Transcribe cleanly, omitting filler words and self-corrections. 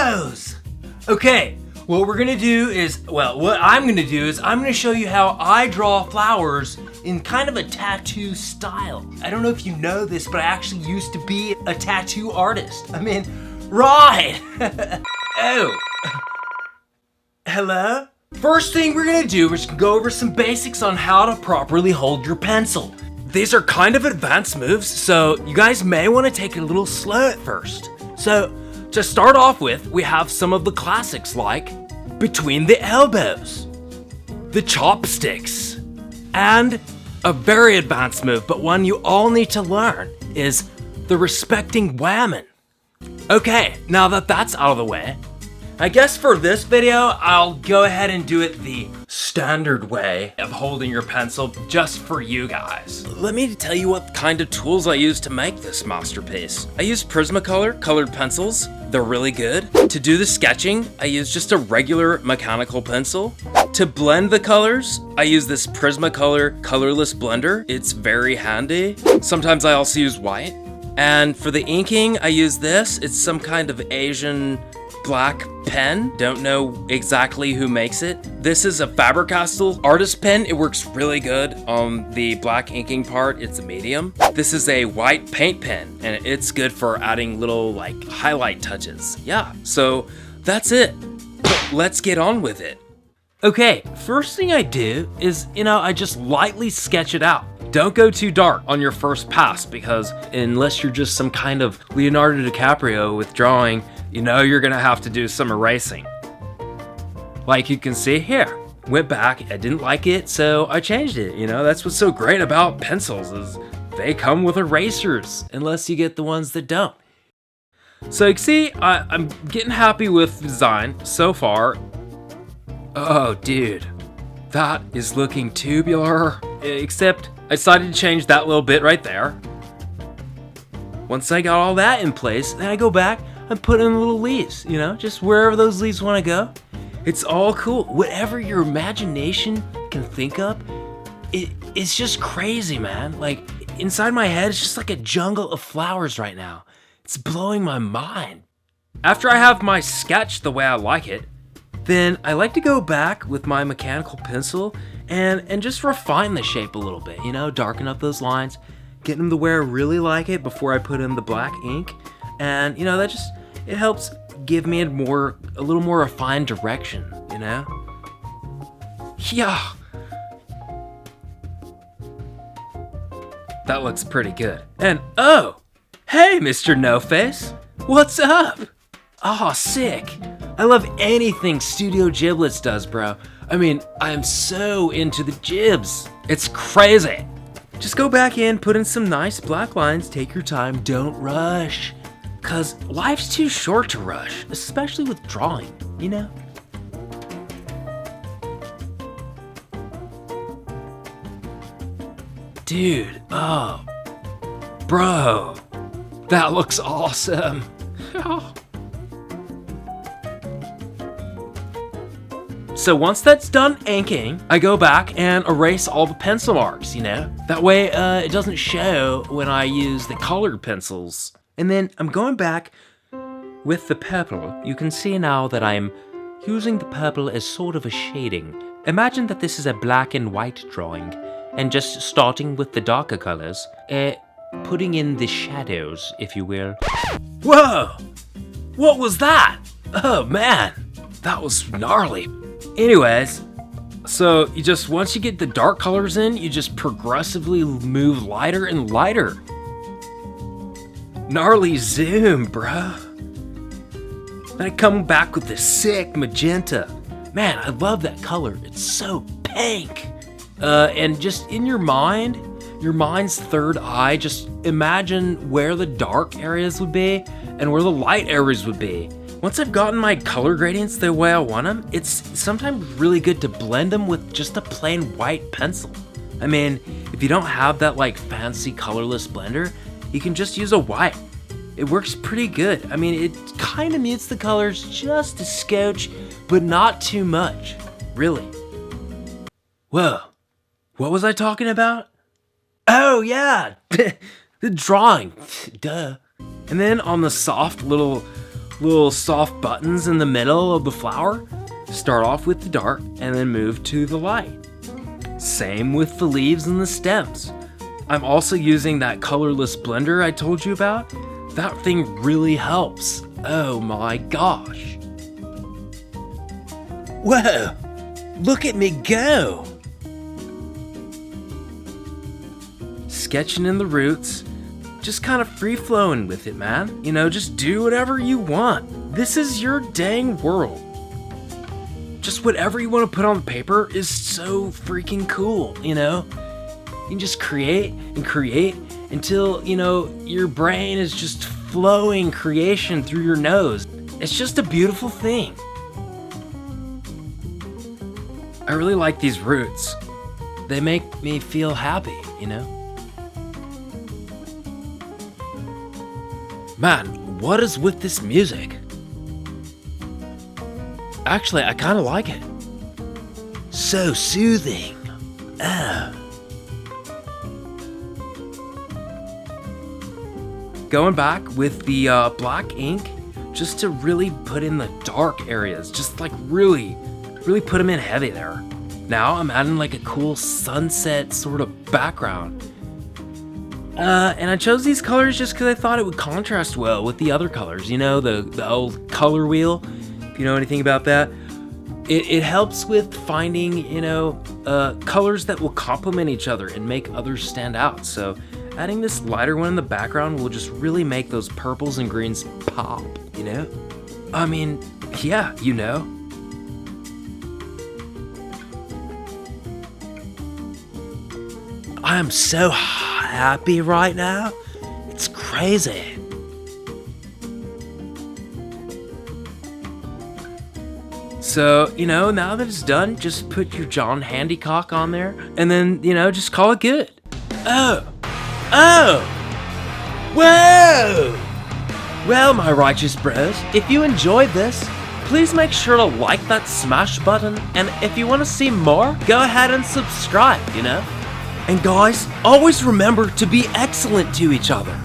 pose. Okay, what we're gonna do is, what I'm gonna show you how I draw flowers in kind of a tattoo style. I don't know if you know this, but I actually used to be a tattoo artist. I mean, right. Oh. Hello? First thing we're gonna do is go over some basics on how to properly hold your pencil. These are kind of advanced moves, so you guys may want to take it a little slow at first. So, to start off with, we have some of the classics like between the elbows, the chopsticks, and a very advanced move, but one you all need to learn, is the respecting whammon. Okay, now that that's out of the way, I guess for this video, I'll go ahead and do it the standard way of holding your pencil just for you guys. Let me tell you what kind of tools I use to make this masterpiece. I use Prismacolor colored pencils. They're really good. To do the sketching, I use just a regular mechanical pencil. To blend the colors, I use this Prismacolor colorless blender. It's very handy. Sometimes I also use white. And for the inking, I use this. It's some kind of Asian black pen. Don't know exactly who makes it. This is a Faber-Castell artist pen. It works really good on the black inking part. It's a medium. This is a white paint pen, and it's good for adding little like highlight touches. Yeah, so that's it. But let's get on with it. Okay, first thing I do is, I just lightly sketch it out. Don't go too dark on your first pass, because unless you're just some kind of Leonardo DiCaprio with drawing, you're gonna have to do some erasing. Like you can see here, went back, I didn't like it, so I changed it. That's what's so great about pencils, is they come with erasers, unless you get the ones that don't. So you can see, I'm getting happy with the design so far. Oh, dude, that is looking tubular, except I decided to change that little bit right there. Once I got all that in place, then I go back and put in little leaves, just wherever those leaves want to go. It's all cool. Whatever your imagination can think of, it's just crazy, man. Like, inside my head, it's just like a jungle of flowers right now. It's blowing my mind. After I have my sketch the way I like it, then I like to go back with my mechanical pencil and just refine the shape a little bit, darken up those lines, get them to where I really like it before I put in the black ink. And, it helps give me a little more refined direction, Yeah. That looks pretty good. And, oh, hey, Mr. No Face, what's up? Oh, sick. I love anything Studio Giblets does, bro. I mean, I'm so into the jibs. It's crazy. Just go back in, put in some nice black lines, take your time, don't rush. Cause life's too short to rush, especially with drawing, Dude, oh, bro, that looks awesome. So once that's done inking, I go back and erase all the pencil marks, That way it doesn't show when I use the colored pencils. And then I'm going back with the purple. You can see now that I'm using the purple as sort of a shading. Imagine that this is a black and white drawing, and just starting with the darker colors, putting in the shadows, if you will. Whoa! What was that? Oh man, that was gnarly. Anyways, so once you get the dark colors in, you just progressively move lighter and lighter. Gnarly zoom, bro. Then I come back with this sick magenta. Man, I love that color. It's so pink. And just in your mind's third eye, just imagine where the dark areas would be and where the light areas would be. Once I've gotten my color gradients the way I want them, it's sometimes really good to blend them with just a plain white pencil. I mean, if you don't have that like fancy colorless blender, you can just use a white. It works pretty good. I mean, it kind of mutes the colors just a scotch, but not too much, really. Whoa, what was I talking about? Oh yeah, the drawing, duh. And then on the soft little little soft buttons in the middle of the flower. Start off with the dark and then move to the light. Same with the leaves and the stems. I'm also using that colorless blender I told you about. That thing really helps. Oh my gosh. Whoa, look at me go. Sketching in the roots, just kind of free flowing with it, man. You know, just do whatever you want. This is your dang world. Just whatever you want to put on the paper is so freaking cool, you know? You can just create and create until, you know, your brain is just flowing creation through your nose. It's just a beautiful thing. I really like these roots. They make me feel happy, you know? Man, what is with this music? Actually, I kind of like it. So soothing. Oh. Going back with the black ink, just to really put in the dark areas, just like really put them in heavy there. Now I'm adding like a cool sunset sort of background. And I chose these colors just because I thought it would contrast well with the other colors. You know, the old color wheel. If you know anything about that, it helps with finding, you know, colors that will complement each other and make others stand out. So adding this lighter one in the background will just really make those purples and greens pop, you know? I mean, yeah, you know. I am so happy right now. It's crazy. So, you know, now that it's done, just put your John Handycock on there, and then, you know, just call it good. Oh! Whoa! Well, my righteous bros, if you enjoyed this, please make sure to like that smash button, and if you want to see more, go ahead and subscribe, you know? And guys, always remember to be excellent to each other.